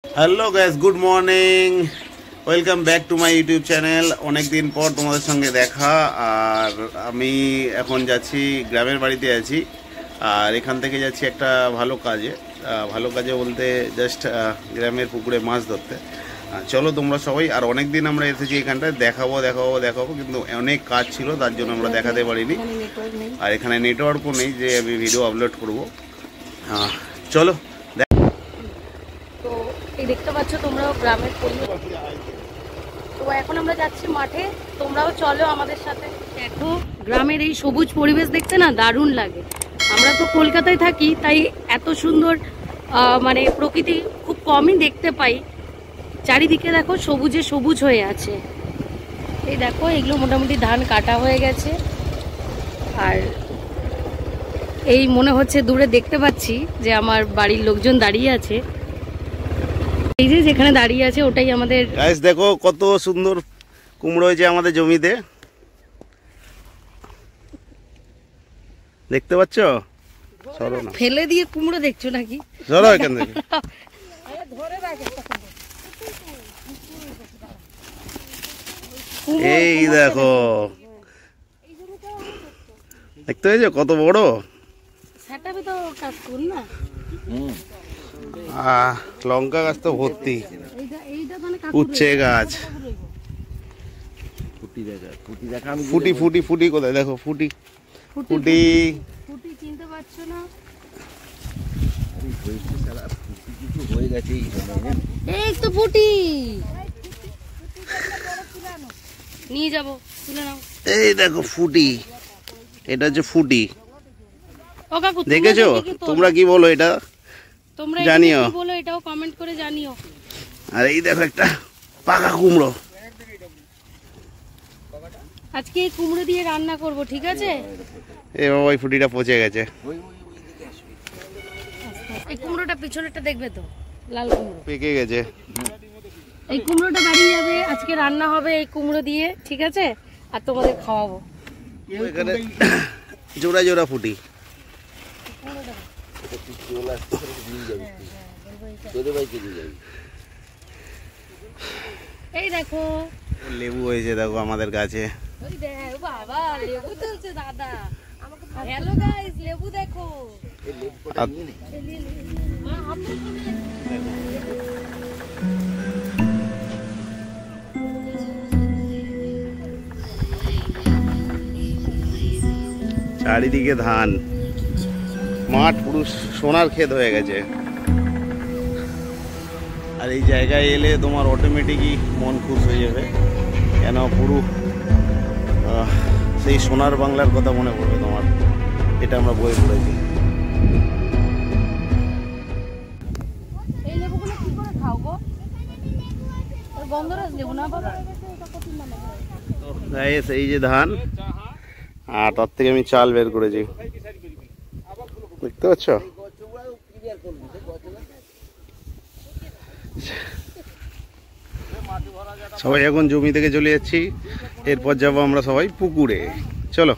Hello guys, good morning, welcome back to my YouTube channel. অনেক দিন পর তোমাদের সঙ্গে দেখা। আর আমি এখন যাচ্ছি, গ্রামের বাড়িতে আছি। আর এখান থেকে যাচ্ছি একটা ভালো কাজে বলতে জাস্ট গ্রামের পুকুরে মাছ ধরতে। চলো তোমরা সবাই। আর অনেক দিন আমরা এসেছি এখানটায়, দেখাবো কিন্তু অনেক কাজ ছিল, তার জন্য আমরা দেখাতে পারিনি। আর এখানে নেটওয়ার্কও নেই যে আমি ভিডিও আপলোড করবো। চলো। তো এই দেখতে পাচ্ছ তোমরাও গ্রামের পরিবেশ। তো এখন আমরা যাচ্ছি মাঠে, তোমরাও চলো আমাদের সাথে। দেখো গ্রামের এই সবুজ পরিবেশ দেখতে না দারুণ লাগে। আমরা তো কলকাতায় থাকি, তাই এত সুন্দর মানে প্রকৃতি খুব কমই দেখতে পাই। চারিদিকে দেখো সবুজে সবুজ হয়ে আছে। এই দেখো এগুলো মোটামুটি ধান কাটা হয়ে গেছে। আর এই মনে হচ্ছে দূরে দেখতে পাচ্ছি যে আমার বাড়ির লোকজন দাঁড়িয়ে আছে। এই যে যেখানে দাঁড়িয়ে আছে ওটাই আমাদের। গাইস দেখো কত সুন্দর কুমড়ো হয়েছে আমাদের জমিতে, দেখতে পাচ্ছ? সরো না, ফেলে দিয়ে কুমড়ো দেখছো নাকি? সরো এখান থেকে। এই দেখো, দেখতে পেয়েছো কত বড়? সেটাবে তো কাজ করি না। লঙ্কা গাছ তো ভর্তি, উচ্ছে গাছ, ফুটি কোথায় দেখো, ফুটি চিনতে পারছো না? এই তো ফুটি নিয়ে যাবো, তুলে নাও। এই দেখো ফুটি, এটা হচ্ছে ফুটি। ও কাকু দেখেছো? তোমরা কি বলো এটা তোমরা জানিও, কি বলো এটাও কমেন্ট করে জানিও। আর এই দেখো একটা পাকা কুমড়ো। আজকে এই কুমড়ো দিয়ে রান্না করব, ঠিক আছে? এই বাবা, ওই ফুটিটা পচে গেছে। এই কুমড়োটা পিছনেরটা দেখবে তো, লাল কুমড়ো পেকে গেছে। এই কুমড়োটা বাড়ি যাবে, আজকে রান্না হবে এই কুমড়ো দিয়ে, ঠিক আছে? আর তোমাদের খাওয়াবো। এখানে জোড়া জোড়া ফুটি। এই দেখো লেবু হয়েছে দেখো আমাদের গাছে। ওই দেখ বাবা, লেবু তুলছে দাদা। হ্যালো গাইস, লেবু দেখো। চারিদিকে ধান, মাঠ পুরো সোনার ক্ষেত হয়ে গেছে। আর এই জায়গায় এলে তোমার অটোমেটিকই মন খুশ হয়ে যাবে, কেন পুরো সেই সোনার বাংলার কথা মনে পড়বে তোমার। এটা আমরা বই পড়েছি। এই লেবুগুলো কি করে খাও গো? গন্ধরাজ লেবু না বাবা? গাইস এই যে ধান, আর তার থেকে আমি চাল বের করেছি, দেখতে পাচ্ছ? সবাই এখন জমি থেকে চলে যাচ্ছি, এরপর যাবো আমরা সবাই পুকুরে। চলো,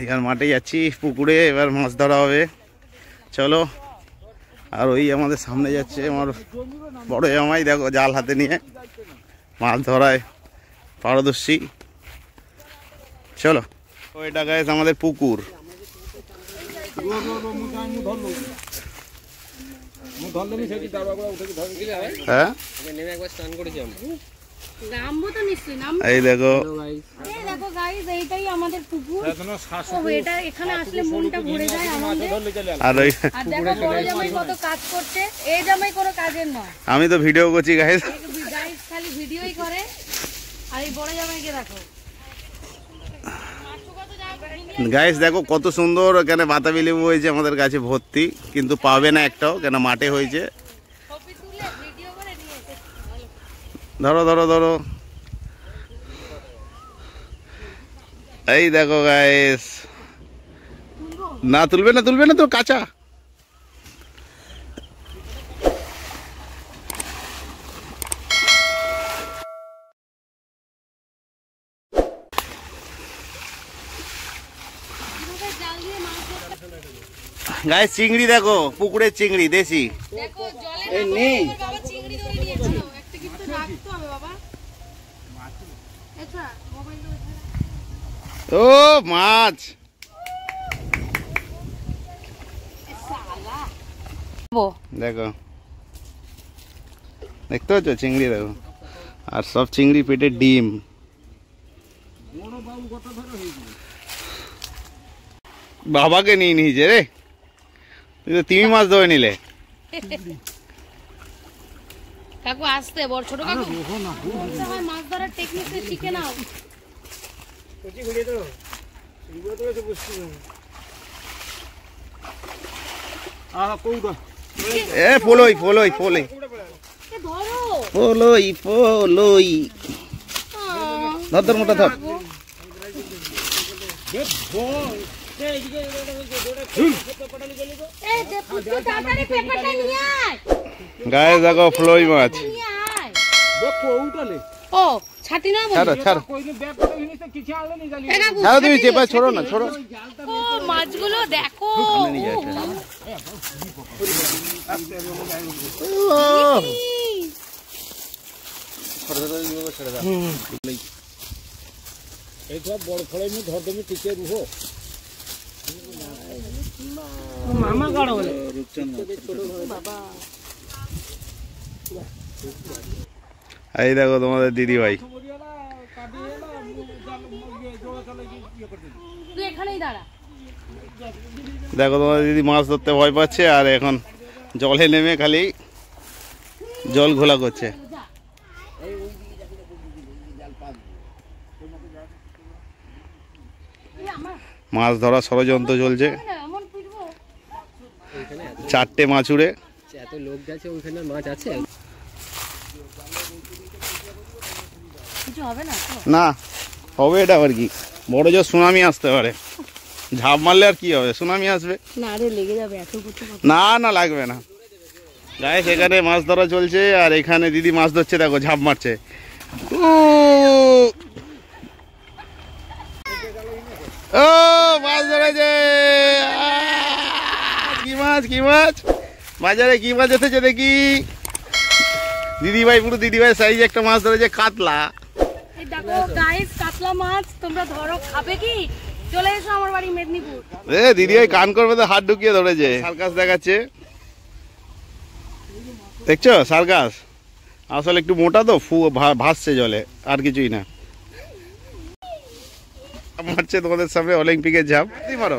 এখান মাঠে যাচ্ছি, পুকুরে এবার মাছ ধরা হবে। চলো। আর ওই আমাদের সামনে যাচ্ছে আমার বড় জামাই, দেখো জাল হাতে নিয়ে মাছ ধরায় পারদর্শী। চলো, ওইটা গাইস আমাদের পুকুর। হ্যাঁ, এই দেখো, এই দেখো গাইস, এইটাই আমাদের পুকুর। এটা এখানে আসলে মনটা ভরে যায় আনন্দে। আর ওই আর দেখো বড় জামাই কত কাজ করছে, এই জামাই কোনো কাজের নয়। আমি তো ভিডিও করছি গাইস, গাইস খালি ভিডিওই করে। আর এই বড় জামাইকে দেখো গাইস, দেখো কত সুন্দর এখানে বাতাবি লেবু হয়েছে আমাদের কাছে ভর্তি, কিন্তু পাবে না একটাও, কেন মাঠে হয়েছে। ধরো ধরো ধরো, এই দেখো গাইস। না তুলবে না তো, কাঁচা। গায়ে চিংড়ি দেখো, পুকুরের চিংড়ি দেশি। দেখো জলে নেই বাবা, চিংড়ি ধরে নিয়েছিল, একটা কিন্তু রাখতে হবে বাবা। আচ্ছা মোবাইল ও মাছ দেখো, দেখতে পাচ্ছ চিংড়ি দেখো, আর সব চিংড়ি পেটে ডিম। বাবাকে নিয়ে নিয়েছে রে, তুই তো তিমি মাছ ধরে নিলে। কাকু আসতে বড় ছোট কাকু মাছ ধরার টেকনিক শিখে নাও। এ ফলই ফলই ফলই ফলই ফলই, ধর ধর মোটা ধর। গায়ে দেখো ফলই মাছ। ও ছাতি না ছাড়ো ছাড়ো ছাড়ো, তুমি চেপা ছোড়ো না, ছোড়ো। ও মাছগুলো দেখো, বড় ফলে ধর তুমি টিকে রুহো মামা গাড়ো বলে বাবা। এই দেখো তোমাদের দিদি ভাই, তুই এখানেই দাঁড়া। দেখো তোমাদের দিদি মাছ ধরতে ভয় পাচ্ছে, আর এখন জলে নেমে খালি জল ঘোলা করছে। মাছ ধরা ষড়যন্ত্র চলছে, 4টে মাছ উড়ে। এত লোক যাচ্ছে ওইখানে মাছ আছে, কিছু হবে না না হবে, এটা আবার কি, বড় জোর সুনামি আসতে পারে, ঝাঁপ মারলে আর কি হবে, সুনামি আসবে না রে, লেগে যাবে এত কিছু। না না লাগবে না। গায়ে সেখানে মাছ ধরা চলছে, আর এখানে দিদি মাছ ধরছে, দেখো ঝাঁপ মারছে। ও মাছ ধরেছে, কি মাছ কি মাছ, বাজারে কি মাছ এসেছে দেখি। দিদিভাই পুরো দিদিভাই সাইজ একটা মাছ ধরেছে, কাতলা। এই দেখো গাইস, কাতলা মাছ তোমরা ধরো, খাবে কি? চলে এসো আমার বাড়ি মেদিনীপুর। এ দিদিভাই কান করবে তো হাত ঢুকিয়ে ধরেছে। সার্কাস দেখাচ্ছে, দেখছো সার্কাস, আসলে একটু মোটা তো, ভাসছে জলে, আর কিছুই না। মারছে তোমাদের সামনে অলিম্পিকের ঝাঁপ, মারো।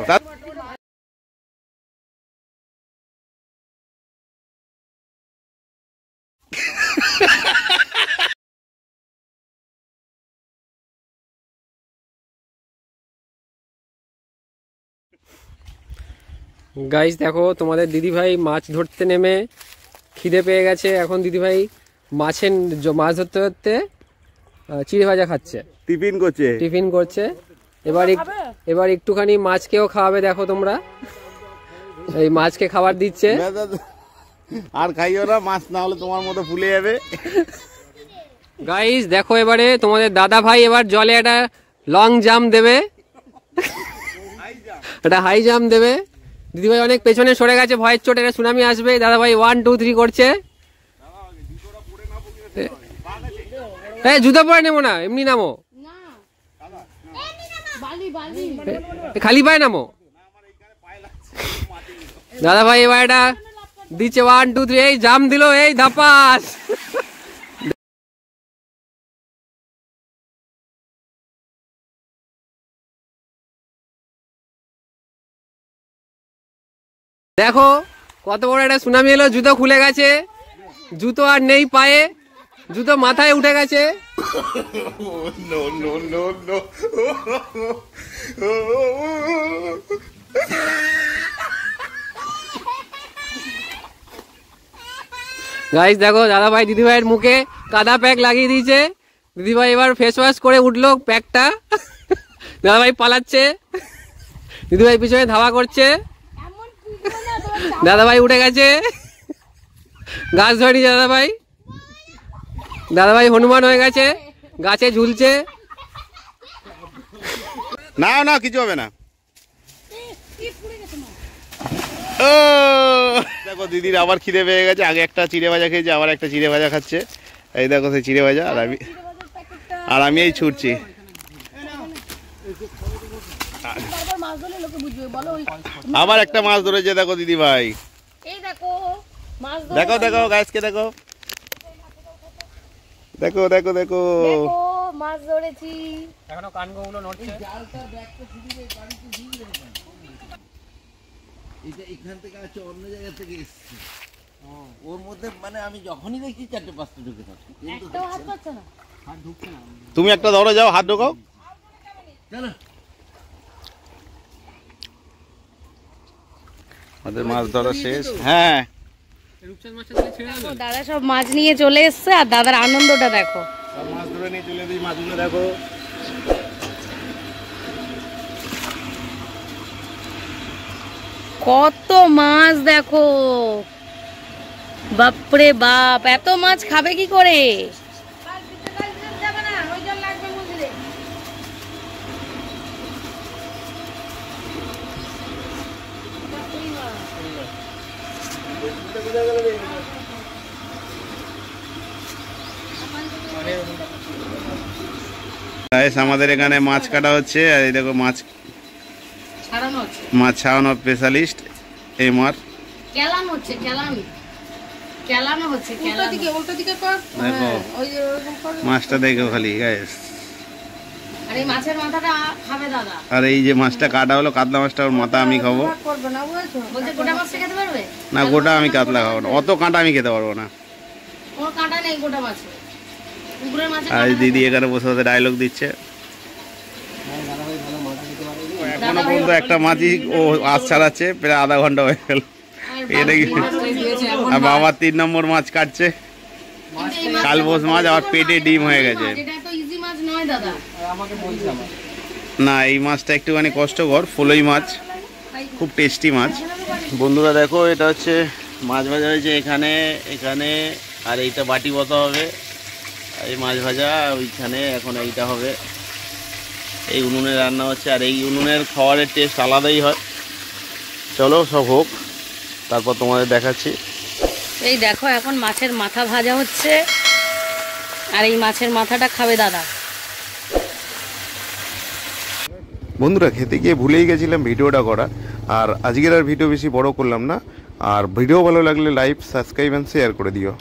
গাইস দেখো তোমাদের দিদিভাই মাছ ধরতে নেমে খিদে পেয়ে গেছে, এখন দিদিভাই মাছ ধরতে ধরতে চিড়ে ভাজা খাচ্ছে, টিফিন করছে। এবার একটুখানি মাছকেও খাওয়াবে, দেখো তোমরা এই মাছকে খাবার দিচ্ছে। আর খাইও না, মাছ না হলে তোমার মতো ফুলে যাবে। গাইস দেখো এবারে তোমাদের দাদা ভাই এবার জলে একটা লং জাম্প দেবে, একটা হাই জাম্প দেবে। দিদিভাই অনেক পেছনে সরে গেছে, ভয়ের চোট, এটা সুনামি আসবে। দাদা ভাই 1 2 3 করছে। হ্যাঁ জুতো পরে নেবো না, এমনি নামো, খালি পায়ে নামো। দাদা ভাই এবার এটা দিচ্ছে 1 2 3, এই জাম্প দিল, এই ধাপাস। দেখো কত বড় একটা সুনামি এলো, জুতো খুলে গেছে, জুতো আর নেই পায়ে, জুতো মাথায় উঠে গেছে। গাইস দেখো দাদা ভাই দিদিভাইয়ের মুখে কাদা প্যাক লাগিয়ে দিয়েছে। দিদিভাই এবার ফেস ওয়াশ করে উঠলো প্যাকটা, দাদা ভাই পালাচ্ছে, দিদিভাই পিছনে ধাওয়া করছে, দাদা ভাই উঠে গেছে, গাছ ধরে নিয়েছে দাদা ভাই। দাদা ভাই হনুমান হয়ে গেছে, গাছে ঝুলছে। না না কিছু হবে না। ও দেখো দিদির আবার খিদে পেয়ে গেছে, আগে একটা চিড়ে ভাজা খেয়েছে, আবার একটা চিড়ে ভাজা খাচ্ছে। এই দেখো সেই চিড়ে ভাজা, আর আমি এই ছুটছি। আবার একটা মাছ ধরেছে দেখো দিদি ভাই, এই দেখো মাছ ধরে দেখো দেখো গাছকে দেখো, দেখো দেখো দেখো দেখো মাছ ধরেছি। এখনো কানগুলো নড়ছে। এটা এখান থেকে আছে, অন্য জায়গা থেকে এসছে। ওর মধ্যে মানে আমি যখনই দেখছি 4-5টা ঢুকে থাকে, কিন্তু একটাও হাত পাচ্ছে না। তুমি একটা ধরো, যাও হাত ঢোকাও। চলো আমাদের মাছ ধরা শেষ। হ্যাঁ রূপচাঁদ মাছটা তাহলে ছেড়ে দেখো, দাদা সব মাছ নিয়ে চলে এসছে, আর দাদার আনন্দটা দেখো। সব মাছ ধরে নিয়ে চলে দিই, মাছগুলো দেখো। কত মাছ দেখো, বাপরে বাপ, এত মাছ খাবে কি করে? গাইস আমাদের এখানে মাছ কাটা হচ্ছে, আর এই দেখো মাছ ছাড়ানো হচ্ছে, মাছ ছাড়ানোর স্পেশালিস্ট এই মাছ কেলানো হচ্ছে, কেলানো হচ্ছে, উল্টো দিকে কর। দেখো ওই যে ওরকম কর। মাছটা দেখো খালি গাইস। আর এই মাছের মাথাটা খাবে দাদা। আর এই যে মাছটা কাটা হলো, কাতলা মাছটা, ওর মাথা আমি খাবো। করবে না বুঝেছো? বলছে গোটা মাছটা খেতে পারবে? না গোটা আমি কাতলা খাবো না, অত কাঁটা আমি খেতে পারবো না। ওর কাঁটা নেই গোটা মাছে, পুকুরের মাছে আর এই দিদি এখানে বসে বসে ডায়লগ দিচ্ছে। এখনো পর্যন্ত একটা মাছই ও আজ ছাড়াচ্ছে, প্রায় আধা ঘন্টা হয়ে গেল। এটা কি আর বাবা 3 নম্বর মাছ কাটছে, কালবোস মাছ, আবার পেটে ডিম হয়ে গেছে। এটা তো ইজি মাছ নয় দাদা। আমাকে বলছে আমার। না এই মাছটা একটুখানি কষ্টকর, ফলই মাছ, খুব টেস্টি মাছ। বন্ধুরা দেখো এটা হচ্ছে মাছ ভাজা হয়েছে এখানে, এখানে, আর এইটা বাটি বসা হবে। এই মাছ ভাজা ওইখানে, এখন এইটা হবে। এই উনুনে রান্না হচ্ছে, আর এই উনুনের খাবারের টেস্ট আলাদাই হয়। চলো সব হোক, তারপর তোমাদের দেখাচ্ছি। এই দেখো এখন মাছের মাথা ভাজা হচ্ছে, আর এই মাছের মাথাটা খাবে দাদা। বন্ধুরা খেতে গিয়ে ভুলেই গেছিলাম ভিডিওটা করা, আর আজকের আর ভিডিও বেশি বড় করলাম না। আর ভিডিও ভালো লাগলে লাইক, সাবস্ক্রাইব অ্যান্ড শেয়ার করে দিও।